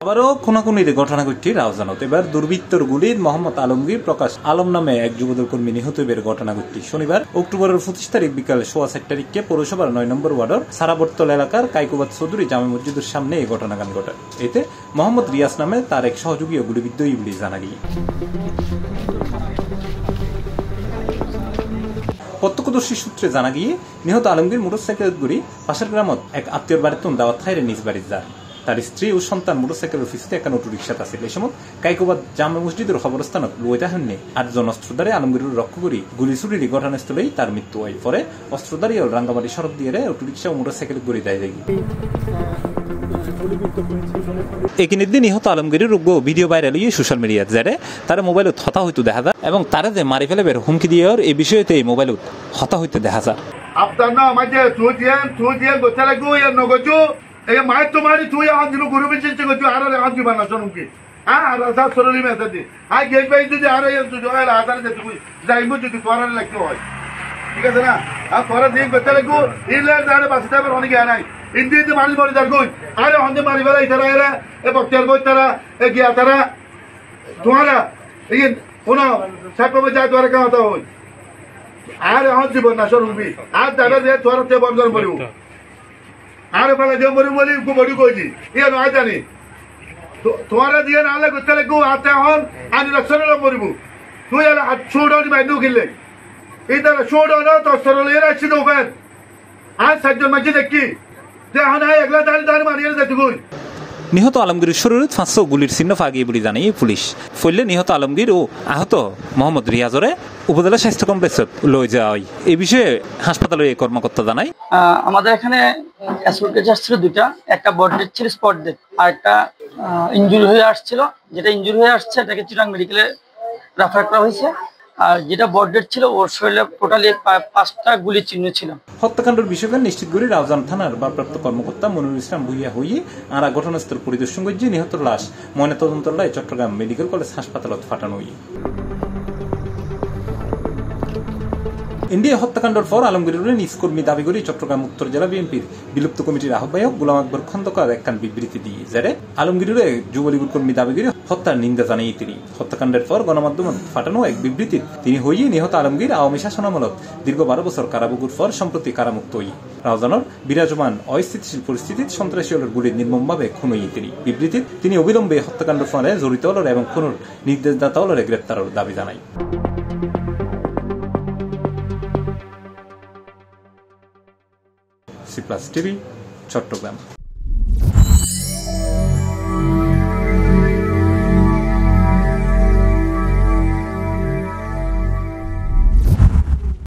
আবারও খুনাখুনির ঘটনা ঘটছে রাউজানত। এবার দুর্বৃত্তর গুলির মোহাম্মদ আলমগীর প্রকাশ আলম নামে এক যুবদল কর্মী নিহত এর ঘটনা ঘটছে শনিবার অক্টোবরের 25 তারিখ বিকাল 4:15 পৌরসভার 9 নম্বর ওয়ার্ডের সারাবর্তল এলাকার কাইকুবাদ চৌধুরী জামে মসজিদের সামনে এই ঘটনাকাণ্ড ঘটে। এতে মোহাম্মদ রিয়াজ নামে তার এক সহযোগীও গুলিবিদ্ধ বলে জানা গিয়ে। প্রত্যক্ষদর্শী সূত্রে জানা গিয়ে নিহত আলমগীর মোটরসাইকেল গুলি পাশের গ্রামত এক আত্মীয়র বাড়িতে দাওয়াত খাইরে নিজ বাড়ি যায়। তার স্ত্রী ও সন্তান মোটরসাইকেলের পিছনে একটা অটোরিকশাত আছে। এই সময় কাইকুবাদ জামে মসজিদের খবরস্থানত লইতা হননি 8 জন অস্ত্রধারী আলমগীরের রক্ষ করি গুলি ছুটির ঘটনাস্থলেই তার মৃত্যু হয়। পরে অস্ত্রধারী ও রাঙ্গামাটি সড়ক দিয়ে অটোরিকশা ও মোটরসাইকেল গুলি দেয় দেখি। একই দিন নিহত আলমগীরের রোগ্য ভিডিও ভাইরাল হয়ে সোশ্যাল মিডিয়াত যারে তার মোবাইলত হতা হইতে দেখা যায় এবং তারা যে মারি ফেলেবের হুমকি দিয়ে এই বিষয়তে মোবাইলত হতা হইতে দেখা যায়। আপনার না মাঝে তুই গোছা লাগু এর নগজু এই মায়ের তো মারি তুই আজ দিন গুরু বিচিতে গজু আর আজ দিবা না শুনুকি হ্যাঁ আর সাত সরলি মেসাদি আই গেট বাই যদি আর এই তুই আর আদার যে তুই যাইবো যদি তোরার লাগতে হয় ঠিক আছে না আর তোরা দিন গোছা লাগু ইলের দাঁড়ে বাসতে পার অনেক নাই ইন্দিতে মারি মরি যার কই আরে হন্দে মারি বেলা ইতারা এরা এ বক্তার বই তারা এ গিয়া তারা তোমারা এই কোন সাপে যায় তোরা কেন হতা হই আর এখন জীবন না শুনবি আর দাদা দিয়ে তোর তে বন্ধ করিব আর বেলা যে মরি বলি বড়ি কইছি ইয়ে নয় জানি তোরা দিয়ে না হলে গোটা লাগু হাতে এখন আমি লক্ষণ মরিব তুই এলা ছোড়ি বাইন্দু কিনলে এই তারা ছোড় না তোর সরল এরা ছিল ওপেন আর সাতজন মাঝে দেখি যে এখন একলা দাঁড়িয়ে মারিয়ে যাচ্ছি কই। নিহত আলমগীরের শরীরে 500 গুলির চিহ্ন পাগিয়ে বলে জানিয়ে পুলিশ। ফলে নিহত আলমগীর ও আহত মোহাম্মদ রিয়াজরে উপজেলা স্বাস্থ্য কমপ্লেক্সত লই যাওয়া হয়। এই বিষয়ে হাসপাতালের কর্মকর্তা জানায়, আমাদের এখানে অ্যাসল্ট কেস আসছিল দুইটা, একটা বড ডেড ছিল স্পট ডেড, আর একটা ইনজুরি হয়ে আসছিল। যেটা ইনজুরি হয়ে আসছে এটাকে চিটাং মেডিকেলে রেফার করা হয়েছে, আর যেটা বড ডেড ছিল ওর শরীরে টোটালি 5টা গুলি চিহ্ন ছিল। হত্যাকাণ্ডের বিষয়কে নিশ্চিত করে রাউজান থানার ভারপ্রাপ্ত কর্মকর্তা মনিরুল ইসলাম ভুইয়া হইয়ে আর ঘটনাস্থল পরিদর্শন করে নিহত লাশ ময়নাতদন্তের লাই চট্টগ্রাম মেডিকেল কলেজ হাসপাতালত পাঠানো হয়। ইন্ডিয়া হত্যাকাণ্ডের পর আলমগীরের নিজ কর্মী দাবি করে চট্টগ্রাম উত্তর জেলা বিএনপির বিলুপ্ত কমিটির আহ্বায়ক গোলাম আকবর খন্দকার একখান বিবৃতি দিয়ে যারে আলমগীরের যুবলীগের কর্মী দাবি করে হত্যার নিন্দা জানাই তিনি। হত্যাকাণ্ডের পর গণমাধ্যমে পাঠানো এক বিবৃতির তিনি হইয়ে নিহত আলমগীর আওয়ামী শাসনামলত দীর্ঘ 12 বছর কারাভোগের পর সম্প্রতি কারামুক্ত হই রাউজানের বিরাজমান অস্থিতিশীল পরিস্থিতির সন্ত্রাসী হলের গুলির নির্মমভাবে খুন হই তিনি। বিবৃতির তিনি অবিলম্বে হত্যাকাণ্ডের ফলে জড়িত হলের এবং খুনের নির্দেশদাতা হলের গ্রেপ্তারের দাবি জানায়। C+ TV Chittagong.